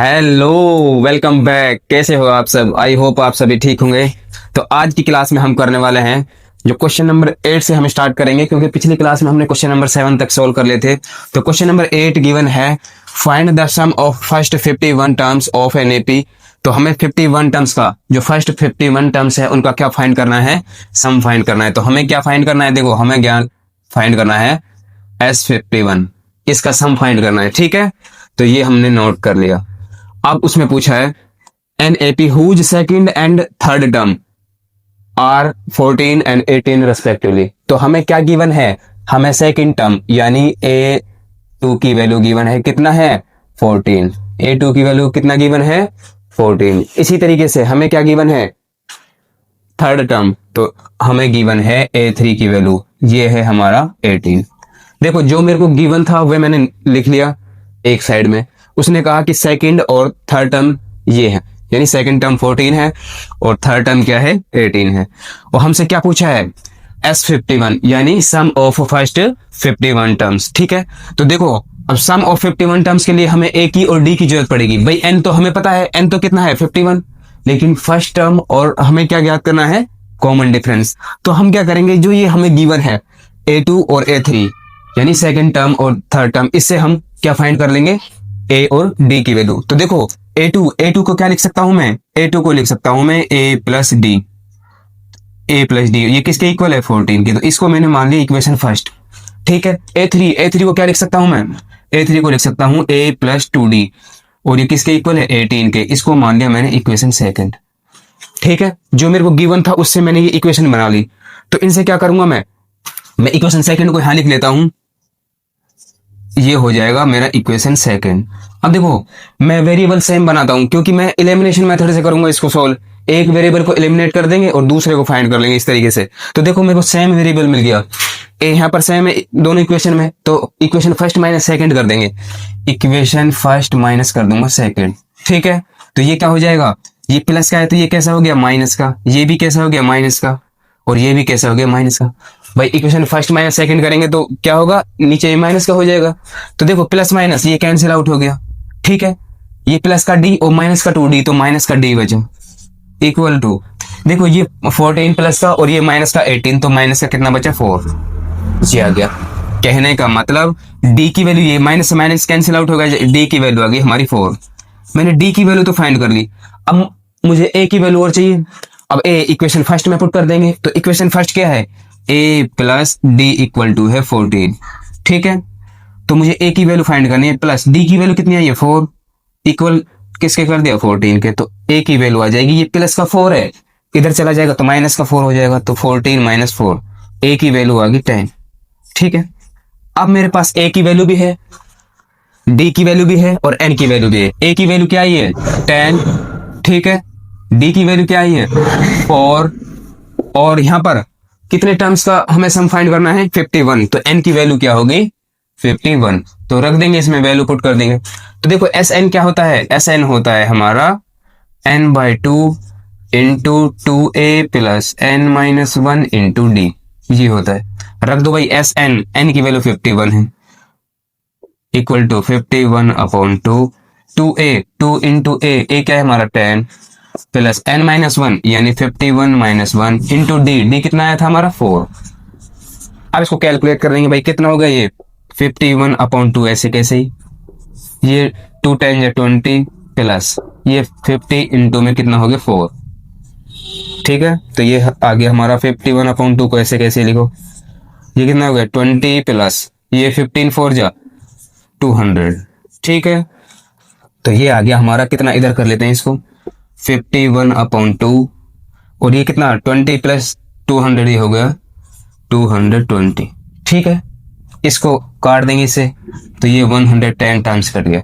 Hello, welcome back. कैसे हो आप सब? आई होप आप सभी ठीक होंगे। तो आज की क्लास में हम करने वाले हैं जो क्वेश्चन नंबर 8 से हम स्टार्ट करेंगे, क्योंकि पिछली क्लास में हमने क्वेश्चन नंबर 7 तक सोल्व कर लिए थे। तो क्वेश्चन नंबर 8 गिवन है, find the sum of first 51 terms of an AP. तो हमें 51 टर्म्स का जो फर्स्ट 51 टर्म्स है उनका क्या फाइंड करना है? सम फाइंड करना है। तो हमें क्या फाइंड करना है? देखो, हमें ज्ञान फाइंड करना है S51, इसका सम फाइंड करना है। ठीक है, तो ये हमने नोट कर लिया। अब उसमें पूछा है an AP whose second and third term are 14 and 18 respectively. तो हमें क्या गिवन है? हमें सेकंड टर्म यानी A2 की वैल्यू गिवन है, कितना है? 14। A2 की वैल्यू कितना गिवन है? 14। इसी तरीके से हमें क्या गिवन है? थर्ड टर्म, तो हमें गिवन है A3 की वैल्यू, ये है हमारा 18। देखो, जो मेरे को गिवन था वह मैंने लिख लिया एक साइड में। उसने कहा कि सेकंड और थर्ड टर्म ये है, यानी सेकंड टर्म 14 है और थर्ड टर्म क्या है? 18 है। और हमसे क्या पूछा है? S51 यानी सम ऑफ फर्स्ट 51 टर्म्स। ठीक है, तो देखो, अब सम ऑफ 51 टर्म्स के लिए हमें A की और D की जरूरत पड़ेगी। भाई n तो हमें पता है, n तो कितना है? 51। लेकिन फर्स्ट टर्म और हमें क्या ज्ञात करना है? Common difference. तो हम क्या करेंगे, जो ये हमें गिवन है A2 और A3 यानी सेकंड टर्म और थर्ड टर्म, इससे हम क्या फाइंड कर लेंगे? A और D की वैल्यू। तो देखो, A2 को क्या लिख सकता हूं मैं? A2 को लिख सकता हूं मैं A प्लस डी। ये किसके इक्वल है? 14 के। तो इसको मैंने मान लिया इक्वेशन फर्स्ट। ठीक है, A3 को क्या लिख सकता हूं मैं? A3 को लिख सकता हूं A प्लस 2D, और ये किसके इक्वल है? 18 के। इसको मान लिया मैंने इक्वेशन सेकंड। ठीक है, जो मेरे को गिवन था उससे मैंने ये इक्वेशन बना ली। तो इनसे क्या करूंगा मैं इक्वेशन सेकंड को यहां लिख लेता हूं, ये हो जाएगा मेरा इक्वेशन सेकंड। अब देखो, मैं वेरिएबल सेम बनाता हूं, क्योंकि मैं एलिमिनेशन मेथड से करूंगा इसको सोल्व। एक वेरिएबल को एलिमिनेट कर देंगे और दूसरे को फाइंड कर लेंगे इस तरीके से। तो देखो, मेरे को सेम वेरिएबल मिल गया। यहाँ पर सेम है दोनों इक्वेशन में, तो इक्वेशन फर्स्ट माइनस सेकंड कर देंगे। इक्वेशन फर्स्ट माइनस कर दूंगा सेकंड। ठीक है, तो ये क्या हो जाएगा? ये प्लस का है तो ये कैसा हो गया? माइनस का। ये भी कैसा हो गया? माइनस का। और ये भी कैसा हो गया? माइनस का। भाई, इक्वेशन फर्स्ट माइनस सेकंड करेंगे तो क्या होगा? नीचे माइनस का हो जाएगा। तो देखो, प्लस माइनस ये कैंसिल आउट हो गया। ठीक है, ये प्लस का डी और माइनस का 2D, तो माइनस का डी बचा, इक्वल टू, देखो ये 14 प्लस का और ये माइनस का 18, तो माइनस का कितना बचा? 4। जी आ गया। कहने का मतलब डी की वैल्यू, ये माइनस से माइनस कैंसिल आउट हो गया, डी की वैल्यू आ गई हमारी 4। मैंने डी की वैल्यू तो फाइंड कर ली, अब मुझे ए की वैल्यू और चाहिए। अब ए इक्वेशन फर्स्ट में पुट कर देंगे। तो इक्वेशन फर्स्ट क्या है? ए प्लस डी इक्वल टू है 14। ठीक है, तो मुझे ए की वैल्यू फाइंड करनी है, प्लस डी की वैल्यू कितनी आई है? 4, इक्वल किसके कर दिया? 14 के। तो ए की वैल्यू आ जाएगी, ये प्लस का 4 है, इधर चला जाएगा तो माइनस का 4 हो जाएगा, तो 14 माइनस 4, ए की वैल्यू आ गई 10। ठीक है, अब मेरे पास ए की वैल्यू भी है, डी की वैल्यू भी है और एन की वैल्यू भी है। ए की वैल्यू क्या आई है? 10। ठीक है, डी की वैल्यू क्या आई है? 4। और यहां पर कितने टर्म्स का हमें सम फाइंड करना है? 51। तो एन की वैल्यू क्या होगी? 51। तो रख देंगे, इसमें वैल्यू पुट कर देंगे। तो देखो, एस एन क्या होता है? एस एन होता है हमारा n/2 into 2a plus n-1 into D, ये होता है। रख दो भाई एस एन, एन की वैल्यू 51 है, इक्वल टू 51/2, 2 इंटू ए क्या है हमारा? 10 प्लस n-1 यानी 51 - 1 इंटू डी कितना आया था हमारा? 4। अब इसको कैलकुलेट कर देंगे भाई, कितना होगा ये? 51/2, ऐसे कैसे ही, ये 2 10 20 प्लस ये 50 इंटू में कितना हो गया? 4। ठीक है, तो ये आ गया हमारा 51/2 को ऐसे कैसे लिखो, ये कितना हो गया? 20 प्लस ये 15 4 जा 200। ठीक है, तो ये आ गया हमारा कितना, इधर कर लेते हैं इसको, 51/2 और ये कितना? 20 प्लस 200, ही हो गया 220। ठीक है, इसको काट देंगे इससे, तो ये 110 टाइम्स कट गया।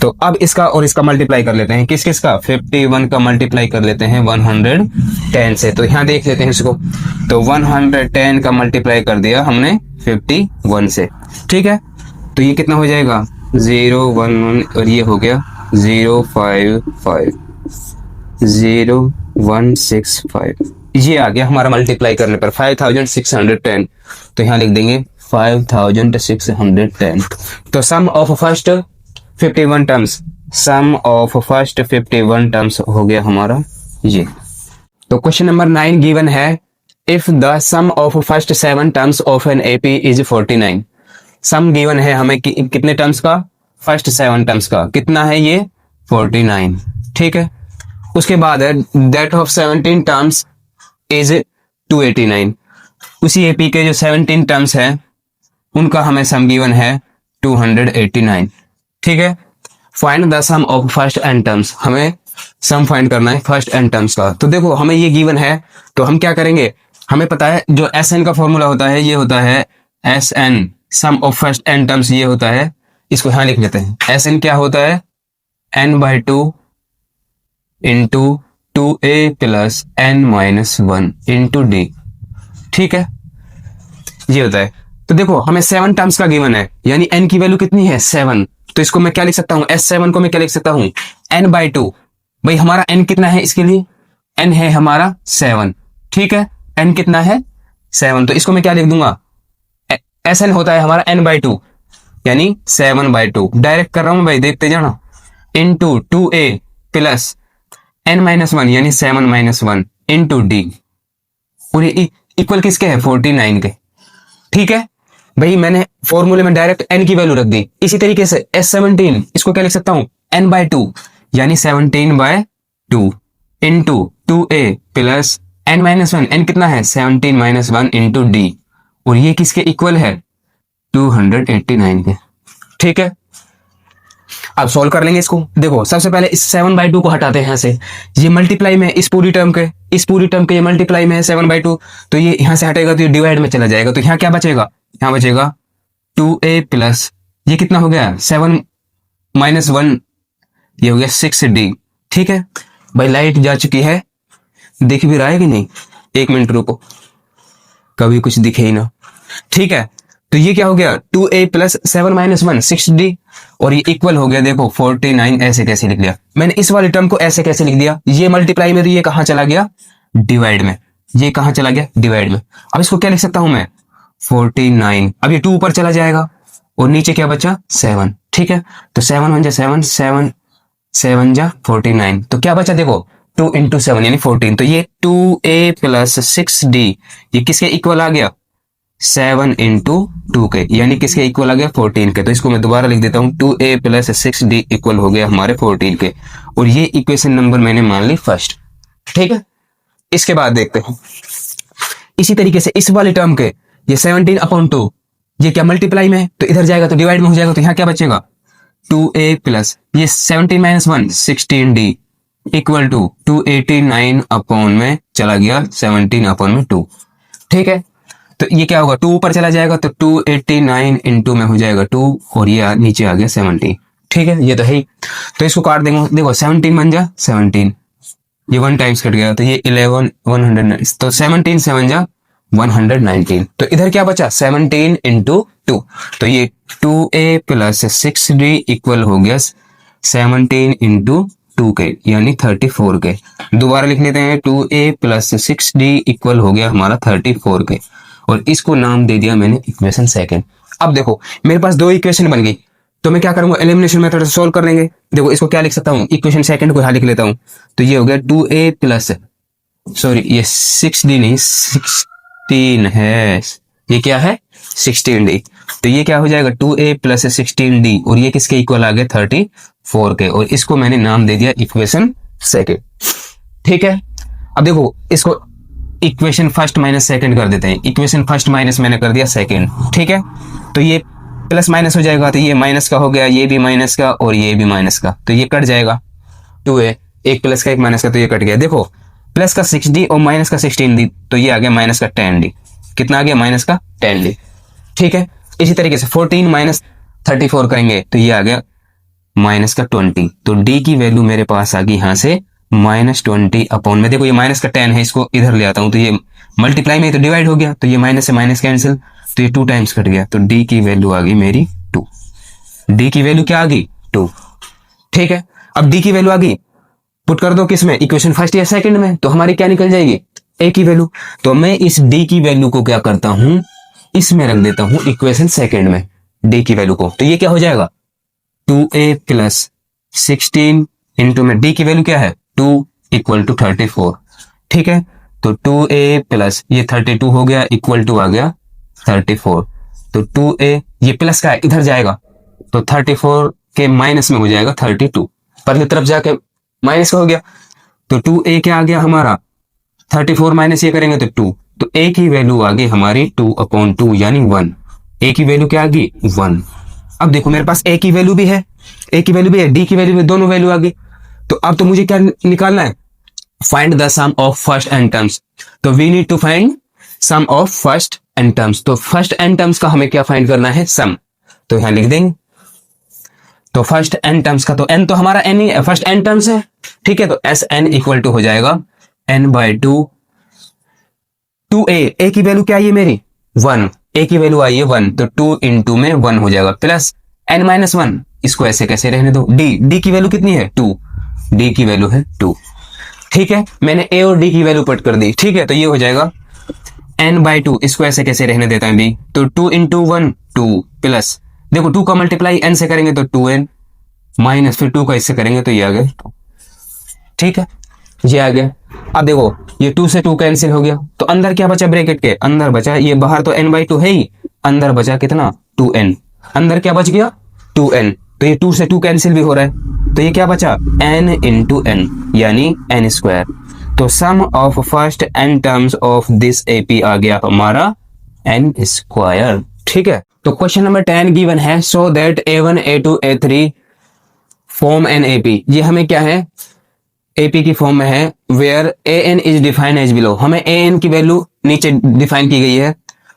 तो अब इसका और इसका मल्टीप्लाई कर लेते हैं। किस का? 51 का मल्टीप्लाई कर लेते हैं 110 से। तो यहाँ देख लेते हैं इसको, तो 110 का मल्टीप्लाई कर दिया हमने 51 से। ठीक है, तो ये कितना हो जाएगा? 011 और ये हो गया 055 0165। ये आ गया हमारा मल्टीप्लाई करने पर 5610। तो यहाँ लिख देंगे 5610। तो sum of first 51 terms sum of first 51 terms हो गया हमारा ये। तो क्वेश्चन नंबर 9 गिवन है, if the sum of first 7 terms of an AP is 49। Sum given है हमें कितने टर्म्स का, फर्स्ट 7 टर्म्स का, कितना है ये 49, ठीक है। उसके बाद है दैट ऑफ 17 टर्म्स इज 289। उसी एपी के जो 17 टर्म्स है उनका हमें सम गिवन है 289, ठीक है। Find the sum of first n terms, हमें सम फाइंड करना है फर्स्ट एन टर्म्स का। तो देखो हमें ये गिवन है तो हम क्या करेंगे, हमें पता है जो एस एन का फॉर्मूला होता है ये होता है S N sum of first n terms, ये होता है, इसको यहां लिख लेते हैं। एस एन क्या होता है, n/2 into 2a plus n-1 into D, ठीक है, ये होता है। तो देखो हमें 7 टर्म्स का गिवन है, यानी n की वैल्यू कितनी है 7, तो इसको मैं क्या लिख सकता हूं, S7 को मैं क्या लिख सकता हूं n/2। भाई हमारा n कितना है, इसके लिए n है हमारा 7, ठीक है, n कितना है 7, तो इसको मैं क्या लिख दूंगा, Sn होता है हमारा n/2 यानी 7/2। डायरेक्ट कर रहा हूं भाई, देखते जाना, इंटू 2a प्लस n-1 यानी 7-1 इंटू डी, और ये इक्वल किसके है 49 के, ठीक है। भाई मैंने फॉर्मूले में डायरेक्ट n की वैल्यू रख दी। इसी तरीके से S17 इसको क्या लिख सकता हूं n/2 यानी 17/2 into 2a plus n-1, n कितना है 17-1 इंटू डी, और ये किसके इक्वल है 289 के, ठीक है। अब सॉल्व कर लेंगे इसको। देखो सबसे पहले इस 7/2 को हटाते हैं यहाँ से, ये मल्टीप्लाई में इस पूरी टर्म के ये मल्टीप्लाई में है 7/2, तो ये यहाँ से हटेगा तो ये डिवाइड में चला जाएगा, तो यहाँ क्या बचेगा, यहाँ बचेगा 2a प्लस ये कितना हो गया 7-1, ये हो गया 6d, ठीक है। भाई लाइट जा चुकी है, दिख भी रहा है कि नहीं, 1 मिनट रुको, कभी कुछ दिखे ही ना, ठीक है। तो ये क्या हो गया 2a प्लस 7-1 6d, और ये इक्वल हो गया देखो 49। ऐसे कैसे लिख लिया मैंने, इस वाले टर्म को ऐसे कैसे लिख दिया, ये मल्टीप्लाई में, तो ये कहां चला गया डिवाइड में, ये कहां चला गया डिवाइड में। अब इसको क्या लिख सकता हूं मैं 49, अब ये 2 ऊपर चला जाएगा और नीचे क्या बचा 7, ठीक है। तो 7 × 7 7 7 × 49, तो क्या बचा देखो 2 × 7 यानी 14, तो ये 2a प्लस 6d ये किसके इक्वल आ गया 7 × 2 के, यानी किसके इक्वल आ गया 14 के। तो इसको मैं दोबारा लिख देता हूं 2a प्लस 6d इक्वल हो गया हमारे 14 के, और ये इक्वेशन नंबर मैंने मान ली फर्स्ट, ठीक है। इसके बाद देखते हैं इसी तरीके से इस वाले टर्म के ये 17/2 ये क्या मल्टीप्लाई में है, तो इधर जाएगा तो डिवाइड में हो जाएगा, तो यहाँ क्या बचेगा 2a प्लस ये 17-1 16d इक्वल टू 289 में चला गया 17/2, ठीक है। तो ये क्या होगा 2 ऊपर चला जाएगा तो 289 इंटू में हो जाएगा 2, और ये नीचे आ गया 17, ठीक है, ये तो है ही। तो इसको काट देंगे, देखो 17 बन जा 17, ये 1 टाइम्स कट गया, तो ये 11 100, तो 17 7 जा 119, तो इधर क्या बचा 17 × 2, तो ये 2a प्लस 6d इक्वल हो गया 17 × 2 के यानी 34 के। दोबारा लिख लेते हैं 2a प्लस 6d इक्वल हो गया हमारा 34 के, और इसको नाम दे दिया मैंने इक्वेशन सेकंड। अब देखो मेरे पास 2 इक्वेशन बन गई, तो मैं क्या करूंगा एलिमिनेशन मेथड से सोल्व कर लेंगे। देखो इसको क्या लिख सकता हूँ, इक्वेशन सेकंड को यहां लिख लेता हूं, तो ये हो गया 2a प्लस सॉरी ये 6d नहीं 16 है, ये क्या है 16d, तो ये क्या हो जाएगा 2a प्लस 16d, और ये किसके इक्वल आ गया 34 के, और इसको मैंने नाम दे दिया इक्वेशन सेकंड, ठीक है। अब देखो इसको इक्वेशन फर्स्ट माइनस सेकंड कर देते हैं, इक्वेशन फर्स्ट माइनस मैंने कर दिया सेकंड, ठीक है। तो ये प्लस माइनस हो जाएगा, तो ये माइनस का हो गया, ये भी माइनस का और ये भी माइनस का, तो ये कट जाएगा 2a, एक प्लस का एक माइनस का, तो ये कट गया। देखो प्लस का 6d और माइनस का 16d, तो ये आ गया माइनस का 10d, कितना आ गया माइनस का 10d, ठीक है। इसी तरीके से 14 माइनस 34 करेंगे तो ये आ गया माइनस का 20, तो d की वैल्यू मेरे पास आ गई यहाँ से -20 अपॉन में, देखो ये माइनस का 10 है, इसको इधर ले आता हूं तो ये मल्टीप्लाई में तो डिवाइड हो गया, तो ये माइनस से माइनस कैंसिल, तो ये 2 टाइम्स कट गया, तो d की वैल्यू आ गई मेरी 2, d की वैल्यू क्या आ गई 2, ठीक है। अब d की वैल्यू आ गई, पुट कर दो किस में इक्वेशन फर्स्ट या सेकंड में, तो हमारी क्या निकल जाएगी a की वैल्यू, तो मैं इस d की वैल्यू को क्या करता हूं इसमें रख देता हूं इक्वेशन सेकंड में d की वैल्यू को, तो ये क्या हो जाएगा 2a प्लस 16 इंटू में डी की वैल्यू क्या है 2 इक्वल टू 34। ठीक है, तो 2a प्लस ये 32 हो गया इक्वल टू आ गया 34। तो 2a ये प्लस का है इधर जाएगा तो 34 के माइनस में हो जाएगा 32, पर की तरफ जाके माइनस का हो गया। तो 2a क्या आ गया हमारा 34 माइनस ये करेंगे तो 2, तो a की वैल्यू आ गई हमारी 2/2 यानी 1। a की वैल्यू क्या आ गई 1। अब देखो मेरे पास a की वैल्यू भी है, a की वैल्यू भी है, d की वैल्यू भी, दोनों वैल्यू आ गई। तो अब तो मुझे क्या निकालना है, find the sum of first n terms. तो we need to find sum of first n terms. तो फर्स्ट एन टर्म्स का हमें क्या फाइंड करना है, सम। तो यहां लिख देंगे, तो फर्स्ट एन टर्म्स का तो n तो हमारा n ही फर्स्ट एन टर्म्स है। ठीक है, तो एस एन इक्वल टू हो जाएगा n/2 2a की वैल्यू क्या आई है मेरी 1, a की वैल्यू आई है 1, तो 2 इंटू में 1 हो जाएगा प्लस n-1, इसको ऐसे कैसे रहने दो। d की वैल्यू कितनी है 2, d की वैल्यू है 2। ठीक है, मैंने a और d की वैल्यू पुट कर दी। ठीक है, तो ये हो जाएगा n/2, इसको ऐसे कैसे रहने देता है b, तो 2 इंटू 1 2 प्लस, देखो 2 का मल्टीप्लाई n से करेंगे तो 2n माइनस फिर 2 का इससे करेंगे तो ये आ गया 2। ठीक है, ये आ गया। अब देखो ये 2 से 2 कैंसिल हो गया, तो अंदर क्या बचा, ब्रैकेट के अंदर बचा, ये बाहर तो n/2 है ही, अंदर बचा कितना 2n, अंदर क्या बच गया 2n, तो ये 2 से 2 कैंसिल भी हो रहा है, तो ये क्या बचा n इंटू n यानी n स्क्वायर। तो sum of first n terms of this AP आ गया हमारा n स्क्वायर। ठीक है, तो क्वेश्चन नंबर 10 गिवन है, so that a1 a2 a3 form an AP। ये हमें क्या है AP की फॉर्म में है, where an is defined as below, हमें an की वैल्यू नीचे डिफाइन की गई है।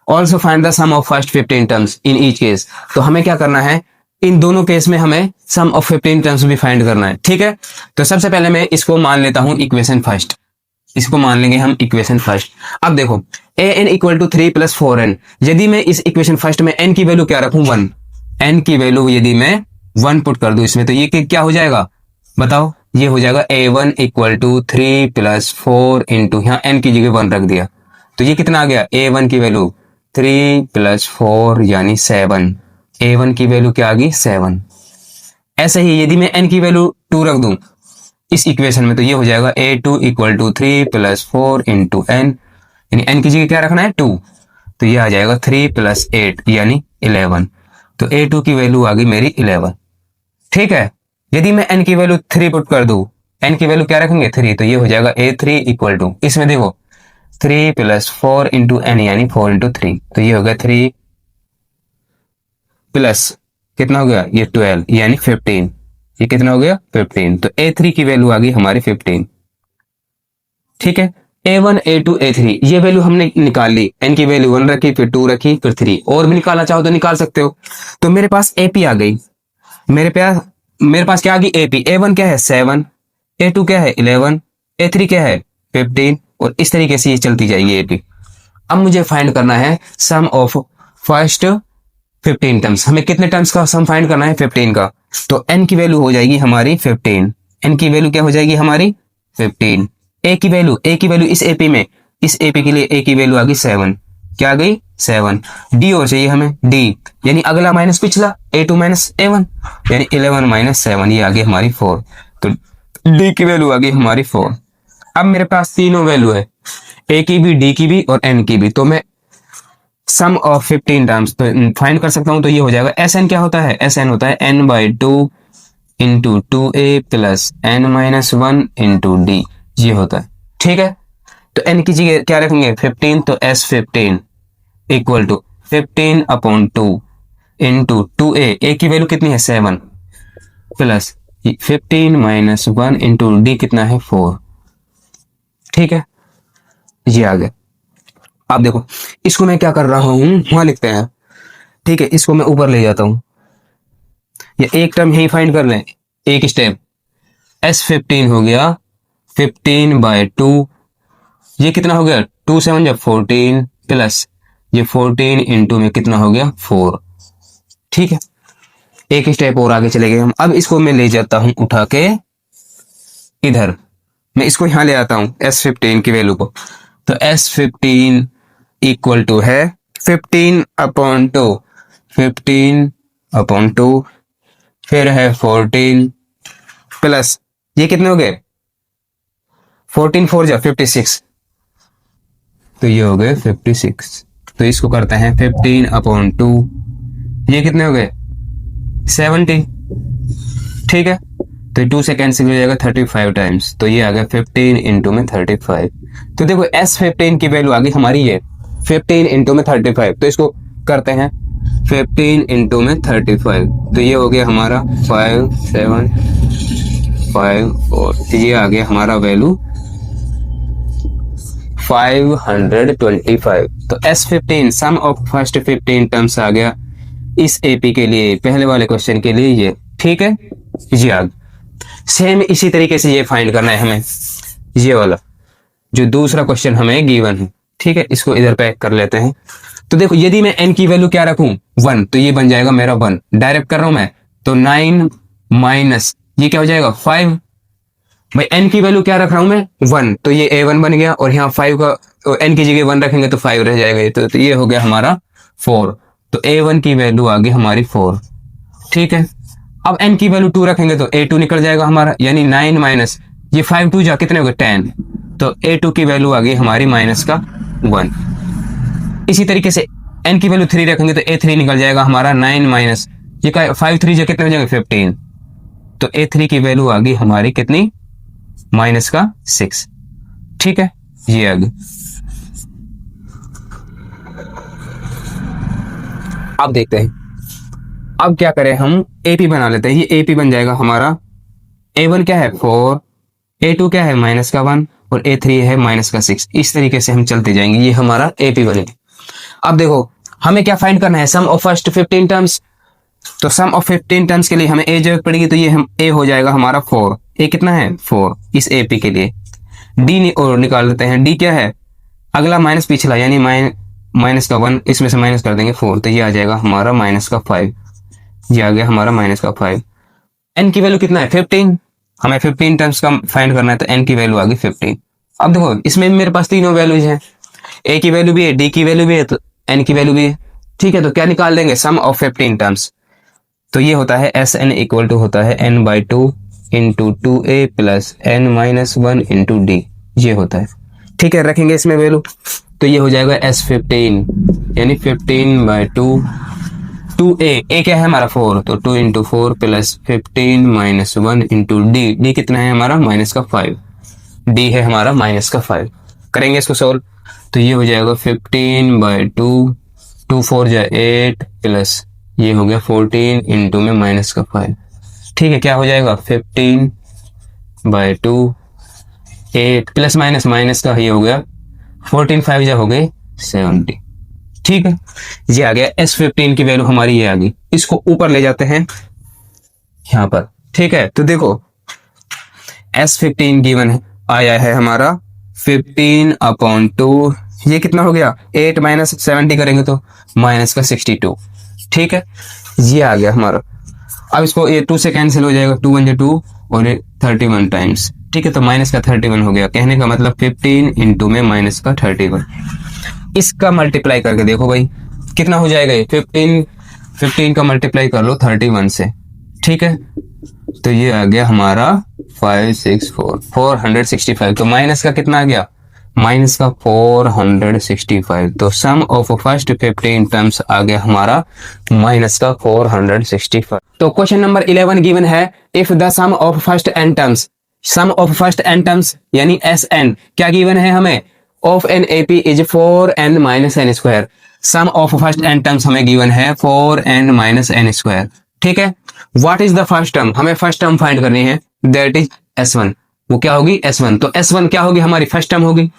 Also find the sum of first 15 terms in each case. तो हमें क्या करना है, इन दोनों केस में हमें सम ऑफ 15 टर्म्स भी फाइंड करना है। ठीक है, तो सबसे पहले मैं इसको मान लेता हूं इक्वेशन फर्स्ट, इसको मान लेंगे हम इक्वेशन फर्स्ट। अब देखो an equal to 3 plus 4n, यदि मैं इस इक्वेशन फर्स्ट में n की वैल्यू क्या रखूं 1, n की वैल्यू यदि मैं 1 पुट कर दूं इसमें, तो ये क्या हो जाएगा बताओ, ये हो जाएगा a1 equal to 3 plus 4 into, यहाँ n की जगह 1 रख दिया, तो ये कितना आ गया a1 की वैल्यू 3 प्लस 4 यानी 7, a1 की वैल्यू क्या आ गई 7। ऐसे ही यदि मैं n की वैल्यू 2 रख दूं इस इक्वेशन में, तो ये हो जाएगा a2 equal to 3 plus 4 into n, यानी n की जगह क्या रखना है 2, तो ये आ जाएगा 3 प्लस 8 यानी 11, तो a2 की वैल्यू आ गई मेरी 11। ठीक है, यदि मैं n की वैल्यू 3 पुट कर दूं, n की वैल्यू क्या रखेंगे 3, तो ये हो जाएगा a3 इक्वल टू, इसमें देखो 3 प्लस 4 इंटू n यानी 4 इंटू 3, तो ये हो गया 3 प्लस कितना हो गया ये 12 यानी 15, ये कितना हो गया 15, तो a3 की वैल्यू आ गई हमारी 15। ठीक है, a1 a2 a3 ये वैल्यू हमने निकाल ली, n की वैल्यू 1 रखी, फिर 2 रखी, फिर 3, और भी निकालना चाहो तो निकाल सकते हो। तो मेरे पास AP आ गई, मेरे पास क्या आ गई AP, a1 क्या है 7, a2 क्या है 11, a3 क्या है 15, और इस तरीके से ये चलती जाएगी AP। अब मुझे फाइंड करना है सम ऑफ फर्स्ट 15 टर्म्स, हमें कितने टर्म्स का सम फाइंड करना है 15 का, तो n की वैल्यू हो जाएगी हमारी 15, n की वैल्यू क्या हो जाएगी हमारी 15, a की वैल्यू इस AP में, इस AP के लिए a की वैल्यू आ गई 7, क्या आ गई 7, d और चाहिए हमें d, यानी अगला माइनस पिछला a2 माइनस a1 यानी 11 माइनस 7, ये आ गई हमारी 4, तो d की वैल्यू आ गई हमारी 4। अब मेरे पास तीनों वैल्यू है, a की भी, d की भी और n की भी, तो मैं सम ऑफ 15 टर्म्स तो फाइंड कर सकता हूं, तो ये हो जाएगा Sn क्या होता है, Sn होता है n/2 into 2a plus n-1 into d, ये होता है। ठीक है, तो n की जगह क्या रखेंगे 15, तो S15 equal to 15/2 into 2a की वैल्यू कितनी है 7 प्लस 15-1 इंटू d कितना है 4। ठीक है, ये आ गया। अब देखो इसको मैं क्या कर रहा हूं, वहां लिखते हैं। ठीक है, इसको मैं ऊपर ले जाता हूं, ये एक टर्म यही फाइंड कर लें, एक स्टेप, S15 हो गया 15/2, ये कितना हो गया 2 7 जब 14 प्लस ये 14 इंटू में कितना हो गया 4। ठीक है, एक स्टेप और आगे चले गए हम। अब इसको मैं ले जाता हूं उठा के इधर, मैं इसको यहां ले आता हूं S15 की वैल्यू को, तो S15 इक्वल टू है 15/2 फिर है 14 प्लस ये कितने हो गए 14 4 जा 56, तो ये हो गए 56। तो इसको करते हैं 15/2, ये कितने हो गए 70, ठीक है। तो 2 से कैंसिल हो जाएगा 35 टाइम्स, तो ये आ गया 15 इंटू में 35। तो देखो S15 की वैल्यू आ गई हमारी ये 15 इंटू में 35, तो इसको करते हैं 15 इंटू में 35, तो ये हो गया हमारा 5 7 5 4, ये आ गया हमारा वैल्यू 525। तो S15 sum of first 15 terms आ गया इस AP के लिए, पहले वाले क्वेश्चन के लिए ये, ठीक है। ये आ सेम इसी तरीके से ये फाइंड करना है हमें, ये वाला जो दूसरा क्वेश्चन हमें गिवन है, ठीक है। इसको इधर पैक कर लेते हैं। तो देखो यदि मैं n की वैल्यू क्या रखूं 1, तो ये बन जाएगा मेरा 1, डायरेक्ट कर रहा हूं मैं, तो 9 माइनस ये क्या हो जाएगा 5। भाई n की वैल्यू क्या रख रहा हूं मैं 1, तो ये A1 बन गया, और यहाँ 5 का n की जगह 1 रखेंगे तो 5 रह जाएगा, तो ये हो गया हमारा 4। तो A1 की वैल्यू आ गई हमारी 4, ठीक है। अब n की वैल्यू 2 रखेंगे तो A2 निकल जाएगा हमारा, यानी 9 माइनस ये 5 2 जा कितने हो गए 10, तो A2 की वैल्यू आ गई हमारी माइनस का 1। इसी तरीके से n की वैल्यू 3 रखेंगे तो A3 निकल जाएगा हमारा 9 माइनस ये 5 3 जा कितने हो जाएंगे 15, तो A3 की वैल्यू आ गई हमारी कितनी माइनस का 6, ठीक है। ये आ गई। अब देखते हैं, अब क्या करें हम AP बना लेते हैं। ये AP बन जाएगा हमारा A1 क्या है 4, A2 क्या है माइनस का 1 और A3 है माइनस का 6। इस तरीके से हम चलते जाएंगे, ये हमारा AP बनेगा। अब देखो हमें क्या फाइंड करना है, सम ऑफ फर्स्ट 15 टर्म्स। तो सम ऑफ 15 टर्म्स के लिए हमें A जरूरत पड़ेगी, तो ये हम A हो जाएगा हमारा 4। A कितना है 4 इस AP के लिए। D और निकाल लेते हैं, D क्या है अगला माइनस पिछला, यानी माइनस का 1, इसमें से माइनस कर देंगे 4, तो ये आ जाएगा हमारा माइनस का 5। ये आ गया हमारा माइनस का 5। n की वैल्यू कितना है 15, हमें 15 टर्म्स का फाइंड करना है, तो n की वैल्यू आ गई 15। अब देखो इसमें मेरे पास तीनों वैल्यूज हैं, A की वैल्यू भी है, D की वैल्यू भी है, तो n की वैल्यू भी है, ठीक है। तो क्या निकाल देंगे सम ऑफ 15 टर्म्स, तो ये होता है Sn इक्वल टू होता है n/2 into 2A plus n-1 into D, ये होता है, ठीक है। रखेंगे इसमें वैल्यू, तो ये हो जाएगा S15 यानी 15/2 2A, A क्या है हमारा 4, तो 2 into 4 plus 15 minus 1 into D कितना है हमारा माइनस का 5, D है हमारा माइनस का 5। करेंगे इसको सोल्व, तो ये हो जाएगा 15/2 2 4 जा 8 प्लस ये हो गया 14 इंटू में माइनस का 5, ठीक है। क्या हो जाएगा 15/2 8 प्लस माइनस माइनस का ये हो गया 14 5 जा हो गए 70, ठीक है। ये आ गया S15 की वैल्यू हमारी, ये आ गई। इसको ऊपर ले जाते हैं यहां पर, ठीक है। तो देखो S15 गिवन आया है हमारा 15/2, ये कितना हो गया 8 माइनस 70 करेंगे तो माइनस का 62, ठीक है। ये आ गया हमारा। अब इसको ये 2 से कैंसिल हो जाएगा, 2 1 जा 2 और 31 टाइम्स, ठीक है। तो माइनस का 31 हो गया, कहने का मतलब 15 इंटू में माइनस का 31। इसका मल्टीप्लाई करके देखो भाई कितना हो जाएगा, ये 15 का मल्टीप्लाई कर लो 31 से, ठीक है। तो ये आ गया हमारा 465। तो माइनस का कितना आ गया माइनस का 465। तो सम ऑफ फर्स्ट 15 टर्म्स आ गया हमारा माइनस का 465। तो क्वेश्चन नंबर 11 गिवन है, if the sum of first n terms, sum of first n terms यानी Sn क्या गिवन है हमें, of an AP is 4n minus n square. Sum of first n terms हमें given है 4n minus n square, ठीक है। What is the first term, हमें first term find करनी है, दैट इज S1। वो क्या होगी S1, तो S1 क्या होगी हमारी फर्स्ट टर्म होगी,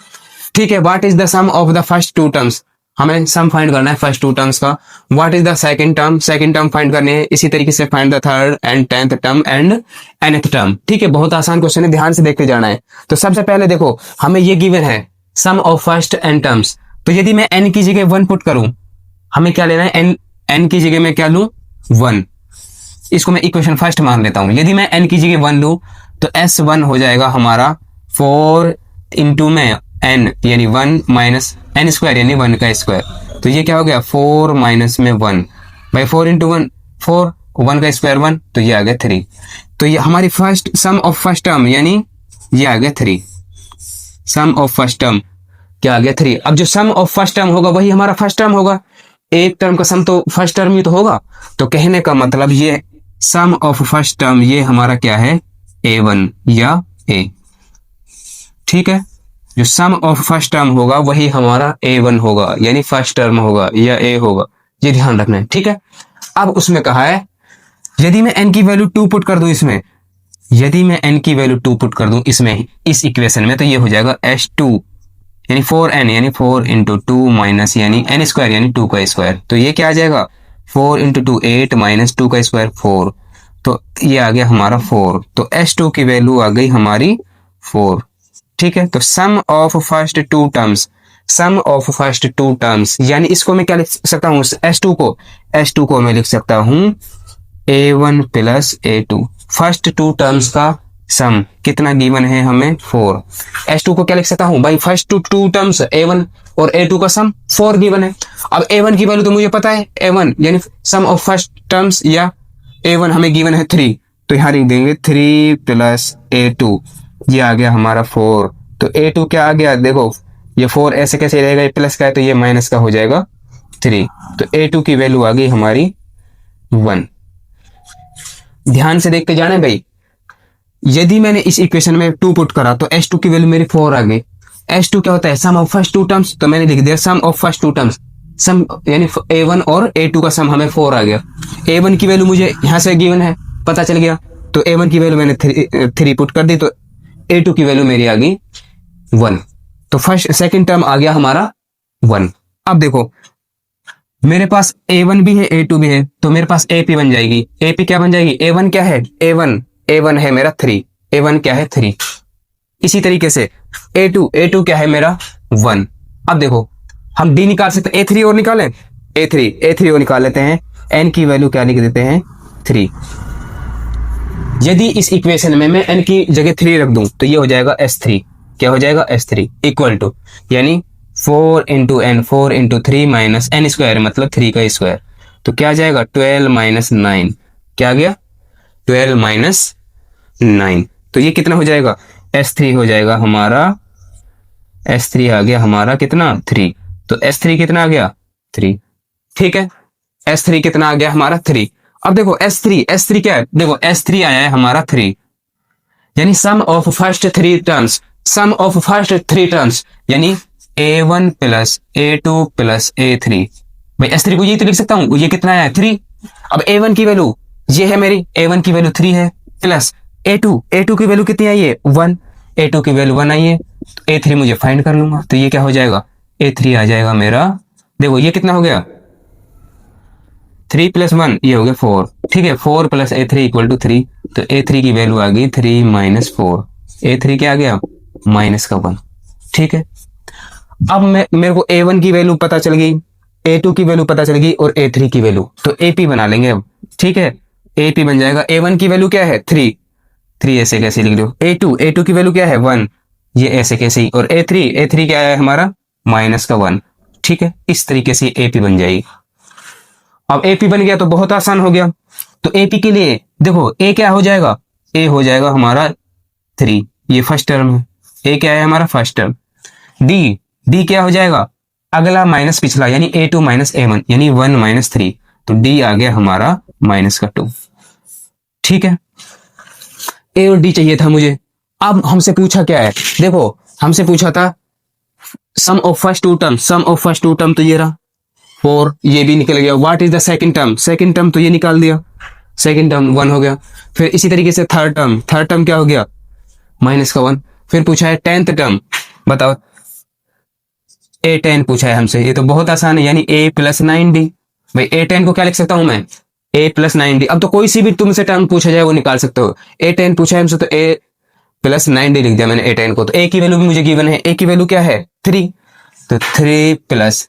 ठीक है। What is the sum of the first 2 terms, हमें सम फाइंड करना है फर्स्ट 2 टर्म्स का। What is the second term, second term find करनी है। इसी तरीके से find the third and 10th term and nth term, ठीक है। बहुत आसान क्वेश्चन है, ध्यान से देखते जाना है। तो सबसे पहले देखो हमें ये गिवन है सम ऑफ फर्स्ट n टर्म्स, तो यदि मैं n की जगह 1 पुट करूं, हमें क्या लेना है, n की जगह मैं क्या लूं 1, इसको मैं इक्वेशन फर्स्ट मान लेता हूं। यदि मैं n की जगह 1 लूं तो S1 हो जाएगा हमारा 4 इंटू में n यानी 1 माइनस n स्क्वायर यानी 1 का स्क्वायर। तो ये क्या हो गया 4 माइनस में 1 भाई 4 इंटू 1 4, 1 का स्क्वायर 1, तो ये आ गया 3। तो ये हमारी first sum of first term यानी ये आ गया 3, सम ऑफ फर्स्ट टर्म क्या आ गया 3। अब जो सम ऑफ फर्स्ट टर्म होगा वही हमारा फर्स्ट टर्म होगा, एक टर्म का सम तो फर्स्ट टर्म ही तो होगा। तो कहने का मतलब ये सम ऑफ फर्स्ट टर्म ये हमारा क्या है, A1 या A। ठीक है, जो सम ऑफ फर्स्ट टर्म होगा वही हमारा A1 होगा यानी फर्स्ट टर्म होगा या A होगा, ये ध्यान रखना है। ठीक है, अब उसमें कहा है यदि मैं n की वैल्यू 2 पुट कर दूं इसमें, यदि मैं n की वैल्यू 2 पुट कर दूं इसमें इस इक्वेशन में, तो ये हो जाएगा S2 यानी 4n यानी 4 इंटू 2 माइनस यानी n स्क्वायर यानी 2 का स्क्वायर। तो ये क्या आ जाएगा 4 इंटू 2 8 माइनस 2 का स्क्वायर 4, तो ये आ गया हमारा 4। तो S2 की वैल्यू आ गई हमारी 4। ठीक है, तो sum of first two terms, sum of first two terms यानी इसको मैं क्या लिख सकता हूँ, S2 को मैं लिख सकता हूँ A1 plus A2। First two terms का सम कितना गिवन है हमें 4। S2 को क्या लिख सकता हूँ भाई, फर्स्ट टू टर्म्स A1 और A2 का सम 4 गिवन है। अब A1 की वैल्यू तो मुझे पता है, A1 यानी सम ऑफ फर्स्ट टर्म्स या A1 हमें गिवन है 3, तो यहाँ लिख देंगे 3 प्लस A2, ये आ गया हमारा 4। तो A2 क्या आ गया, देखो ये 4 ऐसे कैसे रहेगा, ये प्लस का है तो ये माइनस का हो जाएगा 3। तो A2 की वैल्यू आ गई हमारी 1। ध्यान से देखते जाना भाई, यदि मैंने इस इक्वेशन में 2 पुट करा तो S2 की वैल्यू मेरी 4 आ गई। S2 क्या होता है, सम ऑफ फर्स्ट टू टर्म्स, तो मैंने लिख दिया सम ऑफ फर्स्ट टू टर्म्स, सम यानी A1 और A2 का सम हमें 4 आ गया। A1 की वैल्यू मुझे यहाँ से गिवन है, पता चल गया, तो A1 की वैल्यू मैंने 3 पुट कर दी, तो A2 की वैल्यू मेरी आ गई 1। तो फर्स्ट सेकंड टर्म आ गया हमारा 1। अब देखो मेरे पास A1 भी है A2 भी है, तो मेरे पास AP बन जाएगी। AP क्या बन जाएगी, A1 क्या है, A1 है मेरा 3, A1 क्या है 3। इसी तरीके से A2 क्या है मेरा 1। अब देखो हम D निकाल सकते हैं, A3 और निकालें, A3 और निकाल लेते हैं, N की वैल्यू क्या लिख देते हैं 3। यदि इस इक्वेशन में मैं N की जगह 3 रख दूं तो ये हो जाएगा S3, क्या हो जाएगा S3 इक्वल टू यानी 4 into N 4 into 3 minus N square मतलब 3 का स्क्वायर, तो क्या आ जाएगा 12 माइनस 9, क्या आ गया 12 माइनस 9, तो ये कितना हो जाएगा S3 हो जाएगा हमारा, S3 आ गया हमारा कितना 3, तो S3 कितना आ गया 3। ठीक है, S3 कितना आ गया हमारा 3। अब देखो S3 क्या है, देखो S3 आया है हमारा 3 यानी sum of first 3 terms, sum of first 3 terms यानी A1 plus A2 plus A3। भाई S3 को ये तो लिख सकता हूं, ये कितना आया है 3। अब A1 की वैल्यू ये है मेरी, A1 की वैल्यू 3 है, प्लस A2 की वैल्यू कितनी आई है 1, A2 की वैल्यू 1 आई है, तो A3 मुझे फाइंड कर लूंगा, तो ये क्या हो जाएगा A3 आ जाएगा मेरा, देखो ये कितना हो गया 3 प्लस 1 ये हो गया 4। ठीक है, 4 प्लस A3 इक्वल टू 3, तो A3 की वैल्यू आ गई 3 माइनस 4, A3 क्या आ गया माइनस का 1। ठीक है, अब मेरे को A1 की वैल्यू पता चल गई, A2 की वैल्यू पता चल गई और A3 की वैल्यू, तो AP बना लेंगे अब। ठीक है, AP बन जाएगा, A1 की वैल्यू क्या है 3 ऐसे कैसे लिख लो, A2 की वैल्यू क्या है 1, ये ऐसे कैसे ही, और A3 क्या है हमारा माइनस का 1। ठीक है, इस तरीके से AP बन जाएगी। अब AP बन गया तो बहुत आसान हो गया, तो AP के लिए देखो A क्या हो जाएगा, A हो जाएगा हमारा 3, ये फर्स्ट टर्म है, A क्या है हमारा फर्स्ट टर्म। D क्या हो जाएगा, अगला माइनस पिछला यानी A2 माइनस A1 यानी 1 माइनस 3, तो D आ गया हमारा माइनस का 2। ठीक है, A और D चाहिए था मुझे। अब हमसे पूछा क्या है, देखो हमसे पूछा था सम ऑफ फर्स्ट टू टर्म, तो ये रहा 4, ये भी निकल गया। What is the second term, तो ये निकाल दिया, सेकंड टर्म 1 हो गया। फिर इसी तरीके से थर्ड टर्म क्या हो गया माइनस का 1। फिर पूछा है 10th टर्म, बताओ A10 पूछा है हमसे, ये तो बहुत आसान है यानी A प्लस 9D। भाई A10 को क्या लिख सकता हूं मैं A प्लस 9D। अब तो कोई सी भी तुमसे टर्म पूछा जाए वो निकाल सकते हो। A10 पूछा है हमसे तो A प्लस 9D लिख दिया मैंने A10 को, तो A की वैल्यू भी मुझे गिवन है, A की वैल्यू क्या है 3, तो 3 प्लस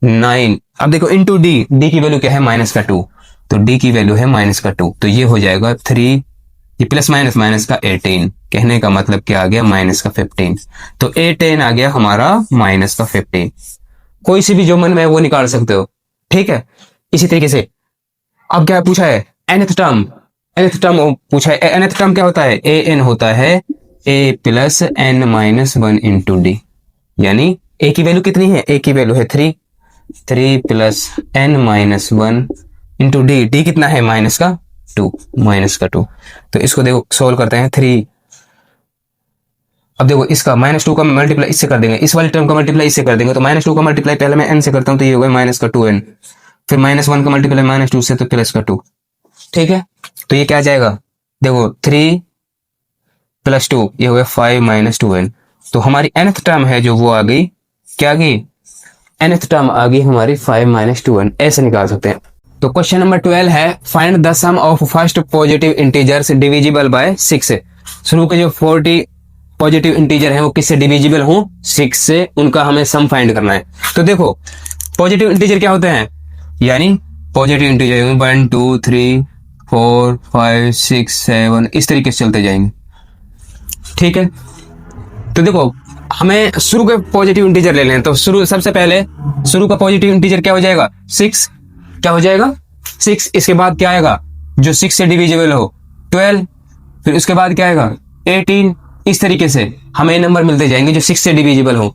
9। अब देखो इंटू D की वैल्यू क्या है माइनस का 2, तो D की वैल्यू है माइनस का 2, तो ये हो जाएगा 3, ये प्लस माइनस का 18, कहने का मतलब क्या आ गया माइनस का 15, तो A10 आ गया हमारा माइनस का 15। कोई सी भी जो मन में है वो निकाल सकते हो। ठीक है, इसी तरीके से अब क्या पूछा है nth nth टर्म पूछा है। nth टर्म क्या होता है? an होता है a plus n minus 1 into D, यानी a की वैल्यू कितनी है? a की वैल्यू है 3 plus n minus 1 into D, D कितना है? माइनस का 2। तो इसको देखो सोल्व करते हैं। 3, अब देखो इसका -2 का मल्टीप्लाई इससे कर देंगे, इस वाले टर्म का मल्टीप्लाई इससे कर देंगे, तो -2 का मल्टीप्लाई पहले मैं n से करता हूं तो ये होगा माइनस का 2n, फिर -1 का मल्टीप्लाई -2 से तो प्लस का 2। ठीक है, तो ये क्या आ जाएगा? देखो 3 प्लस 2 ये हो गया 5 माइनस 2n। तो हमारी nth टर्म है जो वो आ गई, क्या आ गई? nth टर्म आ गई हमारी 5 माइनस 2n, ऐसे निकाल सकते हैं। तो क्वेश्चन नंबर 12 है find the sum of first positive integers divisible by 6। शुरू के जो 40 पॉजिटिव इंटीजर है वो किससे डिविजिबल हो? 6 से, उनका हमें सम फाइंड करना है। तो देखो पॉजिटिव इंटीजर क्या होते हैं, यानी पॉजिटिव इंटीजर 1 2 3 4 5 6 7 इस तरीके से चलते जाएंगे। ठीक है, तो देखो हमें शुरू के पॉजिटिव इंटीजर ले लें, तो शुरू सबसे पहले शुरू का पॉजिटिव इंटीजर क्या हो जाएगा? 6। क्या हो जाएगा? 6। इसके बाद क्या आएगा जो 6 से डिविजिबल हो? 12। फिर उसके बाद क्या आएगा? 18। इस तरीके से हमें नंबर मिलते जाएंगे जो 6 से डिविजिबल हो।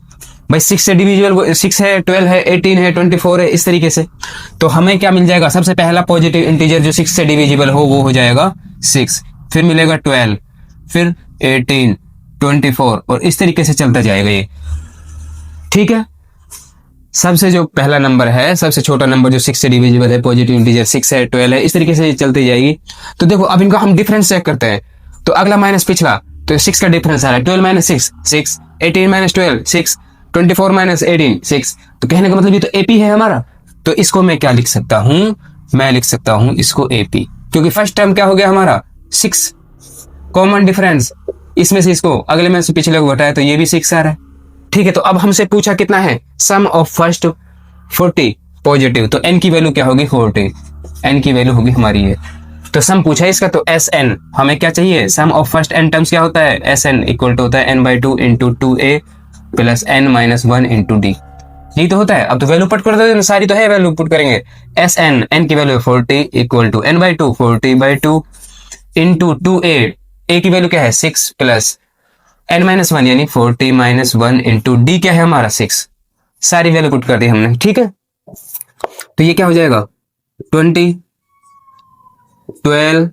भाई 6 से डिविजिबल 6 है, 12 है, 18 है, 24 है, इस तरीके से। तो हमें क्या मिल जाएगा? सबसे पहला पॉजिटिव इंटीजर जो 6 से डिविजिबल हो वो हो जाएगा 6, फिर मिलेगा 12, फिर 18, 24 और इस तरीके से चलता जाएगा ये। ठीक है, सबसे जो पहला नंबर है, सबसे छोटा नंबर जो 6 से डिविजिबल है, पॉजिटिव इंटीजर 6 है, 12 है, इस तरीके से चलती जाएगी। तो देखो अब इनका हम डिफरेंस चेक करते हैं। तो अगला माइनस पिछला, तो 6 का डिफरेंस आ रहा है, 12 माइनस 6 6, 18 माइनस 12 6, 24 माइनस 18 6। तो कहने का मतलब ये तो एपी है हमारा। तो इसको मैं क्या लिख सकता हूं? मैं लिख सकता हूं इसको एपी, क्योंकि फर्स्ट टर्म क्या हो गया हमारा? 6 कॉमन डिफरेंस, इसमें से इसको अगले में से पिछले को घटाया तो ये भी 6 आ रहा है। ठीक है, तो अब हमसे पूछा कितना है? सम ऑफ फर्स्ट 40 पॉजिटिव, तो n की वैल्यू क्या होगी? 40। n की वैल्यू होगी हमारी ये। तो सम पूछा है इसका, तो Sn हमें क्या चाहिए? सम ऑफ फर्स्ट n टर्म्स क्या होता है? Sn इक्वल टू होता है n/2 into 2a plus n minus 1 into D. यही तो होता है। अब तो वैल्यू पुट कर दो, सारी तो है, वैल्यू पुट करेंगे। Sn n की value 40 equal to n/2 40/2 into 2a, a की वैल्यू क्या है? 6 प्लस n माइनस 1 यानी 40 माइनस 1 इंटू डी क्या है हमारा? 6। सारी वैल्यू पुट कर दी हमने। ठीक है, तो ये क्या हो जाएगा? 20 12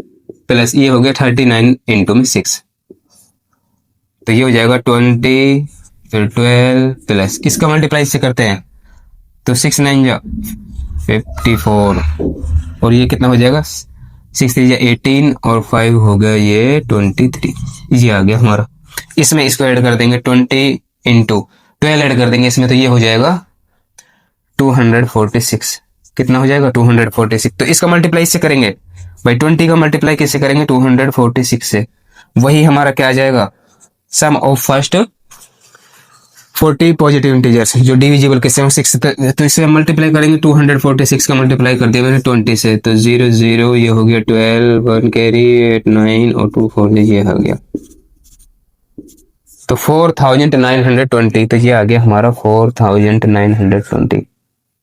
प्लस ये हो गया 39 इंटू में 6, तो ये हो जाएगा 20 फिर 12 प्लस इसका मल्टीप्लाई से करते हैं तो 6 9 जा 54 और ये कितना हो जाएगा? 6 3 जा 18 और 5 हो गया ये 23। ये आ गया हमारा। इसमें इसको ऐड कर देंगे 20 इंटू 12 ऐड कर देंगे इसमें, तो ये हो जाएगा 246। कितना हो जाएगा? 246। तो इसका मल्टीप्लाई इससे करेंगे भाई, 20 का मल्टीप्लाई किससे करेंगे? 246 से। वही हमारा क्या आ जाएगा? सम ऑफ फर्स्ट 40 पॉजिटिव इंटीजर्स जो डिविजिबल किससे हो? 6। तो इससे मल्टीप्लाई करेंगे, 246 का मल्टीप्लाई कर दिया मैंने 20 से, तो 0 0 ये हो गया 12 1 कैरी 8 9 और 2 4 ये आ गया, तो 4920। तो ये आ गया हमारा 4920।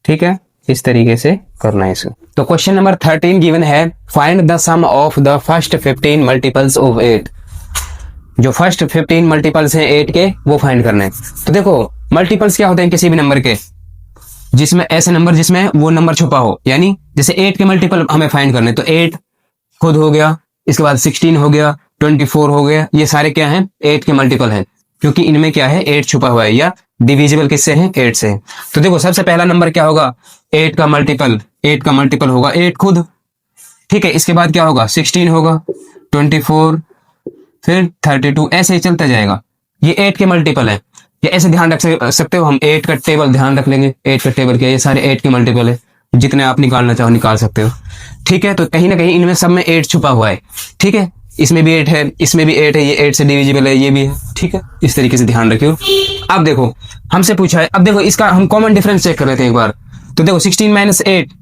ठीक है, इस तरीके से करना है इसको। तो क्वेश्चन नंबर 13 गिवन है find the sum of the first 15 multiples of 8। जो फर्स्ट 15 मल्टीपल्स हैं 8 के वो फाइंड करना है। तो देखो मल्टीपल्स क्या होते हैं किसी भी नंबर के, जिसमें ऐसे नंबर जिसमें वो नंबर छुपा हो, यानी जैसे 8 के मल्टीपल हमें फाइंड करने, तो 8 खुद हो गया, इसके बाद 16 हो गया, 24 हो गया, ये सारे क्या हैं? 8 के मल्टीपल हैं, क्योंकि इनमें क्या है? 8 छुपा हुआ है, या डिविजिबल किससे है? 8 से। तो देखो सबसे पहला नंबर क्या होगा? 8 का मल्टीपल होगा 8 खुद। ठीक है, इसके बाद क्या होगा? 16 होगा, 24, फिर 32, ऐसे ही चलता जाएगा। ये 8 के मल्टीपल है। ये ऐसे ध्यान रख सकते हो, हम 8 का टेबल ध्यान रख लेंगे। 8 का टेबल क्या है? ये सारे 8 के मल्टीपल है, जितने आप निकालना चाहो निकाल सकते हो। ठीक है, तो कहीं ना कहीं इनमें सब में 8 छुपा हुआ है। ठीक है, इसमें भी 8 है, इसमें भी 8 है, ये 8 से डिविजिबल है, ये भी है। ठीक है, इस तरीके से ध्यान रखियो। अब देखो हमसे पूछा है, अब देखो इसका हम कॉमन डिफरेंस चेक कर लेते हैं एक बार। तो देखो 16 माइनस 8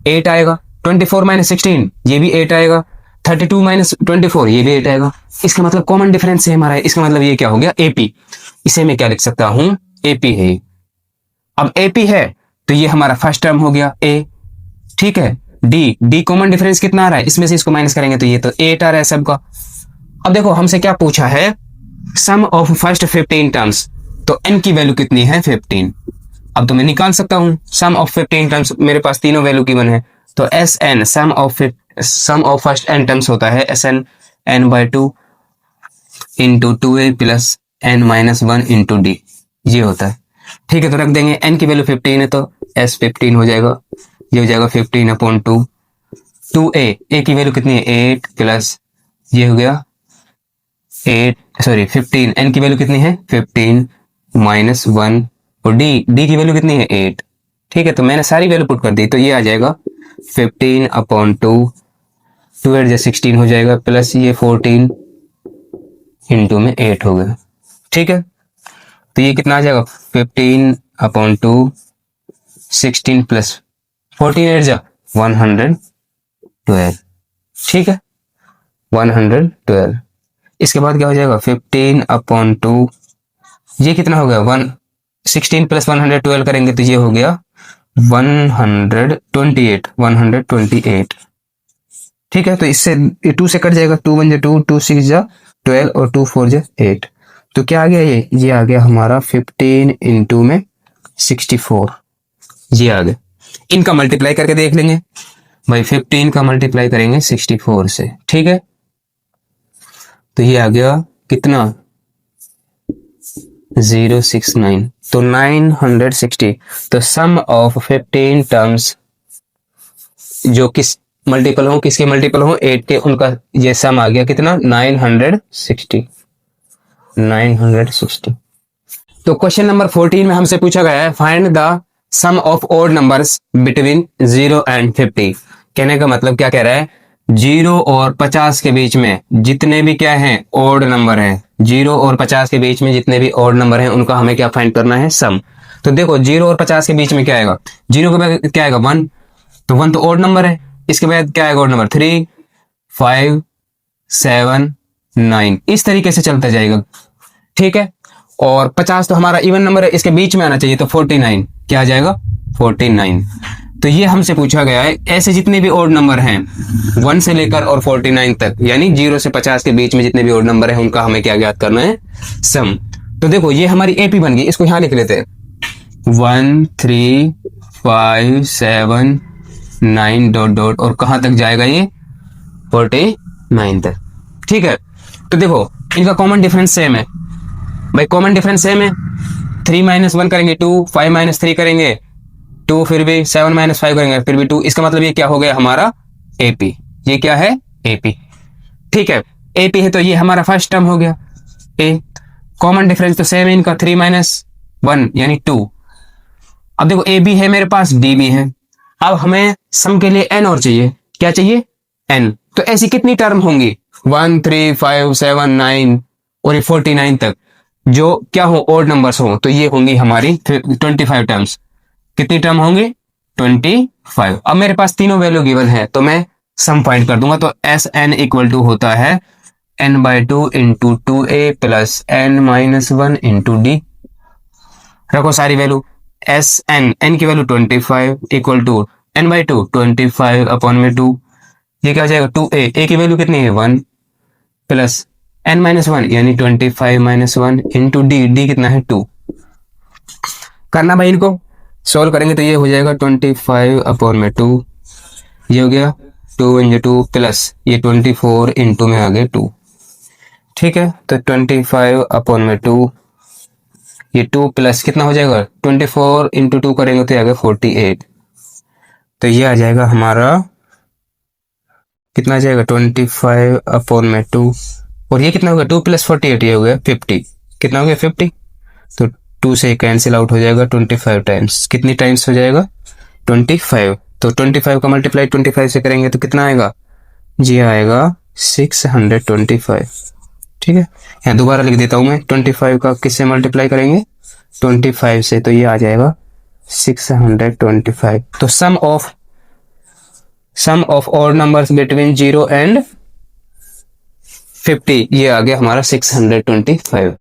8 आएगा, 24 माइनस 16 ये भी 8 आएगा, 32 माइनस 24 ये भी 8 आएगा। इसका मतलब कॉमन डिफरेंस है हमारा। इसका मतलब ये क्या हो गया? एपी। इसे मैं क्या लिख सकता हूं? एपी है। अब एपी है तो ये हमारा फर्स्ट टर्म हो गया ए। ठीक है, डी कॉमन डिफरेंस कितना आ रहा है, इसमें से इसको माइनस करेंगे तो ये तो 8 आ रहा है सबका। अब देखो हमसे क्या पूछा है, सम ऑफ फर्स्ट 15 टर्म्स, तो n की वैल्यू कितनी है 15। अब तो मैं निकाल सकता हूं सम ऑफ 15 टर्म्स, मेरे पास तीनों वैल्यू गिवन है, तो S N sum of first n terms होता है S N n/2 into 2a plus n-1 into D, ये होता है। ठीक है, तो रख देंगे n की वैल्यू 15 है तो s 15 हो जाएगा, ये हो जाएगा 15/2। 2a की वैल्यू कितनी है 8 प्लस ये हो गया 15, n की वैल्यू कितनी है 15 -1 और d की वैल्यू कितनी है 8। ठीक है, तो मैंने सारी वैल्यू पुट कर दी, तो ये आ जाएगा 15/2, 2 16 हो जाएगा प्लस ये 14 इंटू में 8 हो गया। ठीक है, तो ये कितना आ जाएगा 15/2 16 प्लस 14 8 112। ठीक है, 112। इसके बाद क्या हो जाएगा 15/2, ये कितना हो गया 16 प्लस 112 करेंगे तो ये हो गया 128। ठीक है, तो इससे 2 से कट जाएगा, 2 1 2, 2 6 12 और 2 4 8। तो क्या आ गया ये आ गया हमारा 15 इंटू में 64, ये आ गया। इनका मल्टीप्लाई करके देख लेंगे भाई, 15 का मल्टीप्लाई करेंगे 64 से। ठीक है, तो ये आ गया कितना 069, तो 960। तो सम ऑफ 15 टर्म्स जो किस मल्टीपल हो, किसके मल्टीपल हो 8 के, उनका ये सम आ गया कितना 960। तो क्वेश्चन नंबर 14 में हमसे पूछा गया है find the sum of odd numbers between 0 and 50। कहने का मतलब क्या कह रहा है, 0 और 50 के बीच में जितने भी क्या हैं ऑड नंबर है, 0 और 50 के बीच में जितने भी ऑड नंबर हैं उनका हमें क्या फाइंड करना है सम। तो देखो 0 और 50 के बीच में क्या आएगा, 0 के बाद क्या आएगा 1, तो 1 तो ऑड नंबर है। इसके बाद क्या आएगा ऑड नंबर 3 5 7 9, इस तरीके से चलता जाएगा। ठीक है, और 50 तो हमारा इवन नंबर है, इसके बीच में आना चाहिए, तो 49 क्या आ जाएगा 49। तो ये हमसे पूछा गया है ऐसे जितने भी ऑड नंबर हैं 1 से लेकर और 49 तक, यानी 0 से 50 के बीच में जितने भी ऑड नंबर है उनका हमें क्या ज्ञात करना है सम। तो देखो ये हमारी एपी बन गई, इसको यहां लिख लेते हैं 1 3 5 7 9 डॉट डॉट, और कहां तक जाएगा ये 49 तक। ठीक है, तो देखो इनका कॉमन डिफरेंस सेम है भाई, कॉमन डिफरेंस सेम है। 3 - 1 करेंगे 2, 5 - 3 करेंगे 2, फिर भी 7 - 5 करेंगे फिर भी 2। इसका मतलब ये क्या हो गया हमारा एपी, ये क्या है एपी। ठीक है, एपी है तो ये हमारा फर्स्ट टर्म हो गया ए। कॉमन डिफरेंस तो सेम है इनका, 3 - 1 यानी 2। अब देखो ए बी है मेरे पास, डी भी है। अब हमें सम के लिए एन और चाहिए, क्या चाहिए एन। तो ऐसी कितनी टर्म होंगी 1 3 5 7 9 और ये 49 तक जो क्या हो ऑड नंबर्स हो, तो ये होंगी हमारी 25 टर्म्स। कितनी टर्म होंगी 25। अब मेरे पास तीनों वैल्यू गिवन है तो मैं सम फाइंड कर दूंगा। तो एस एन इक्वल टू होता है n/2 into 2a plus n-1 into D. रखो सारी वैल्यू, एस एन की वैल्यू 25 इक्वल टू n/2 25/2। ये क्या हो जाएगा 2a की वैल्यू कितनी है 1 प्लस n-1 यानी 25 - 1 इंटू डी कितना है 2। करना भाई, इनको सॉल्व करेंगे तो ये हो जाएगा 25/2, ये हो गया 2 × 2 प्लस ये 24 इंटू में आ गया 2। ठीक है, तो 25/2 ये 2 प्लस कितना हो जाएगा 24 इंटू 2 करेंगे तो आ गया 48। तो ये आ जाएगा हमारा कितना आ जाएगा 25/2 और ये कितना हो गया 2 + 48 ये हो गया 50। कितना हो गया 50, तो 2 से कैंसिल आउट हो जाएगा 25 टाइम्स। कितनी टाइम्स हो जाएगा 25। तो 25 का मल्टीप्लाई 25 से करेंगे तो कितना आएगा, ये आएगा 625। ठीक है, यहाँ दोबारा लिख देता हूं मैं, 25 का किससे मल्टीप्लाई करेंगे 25 से, तो ये आ जाएगा 625। तो sum of odd numbers between 0 and 50 ये आ गया हमारा 625।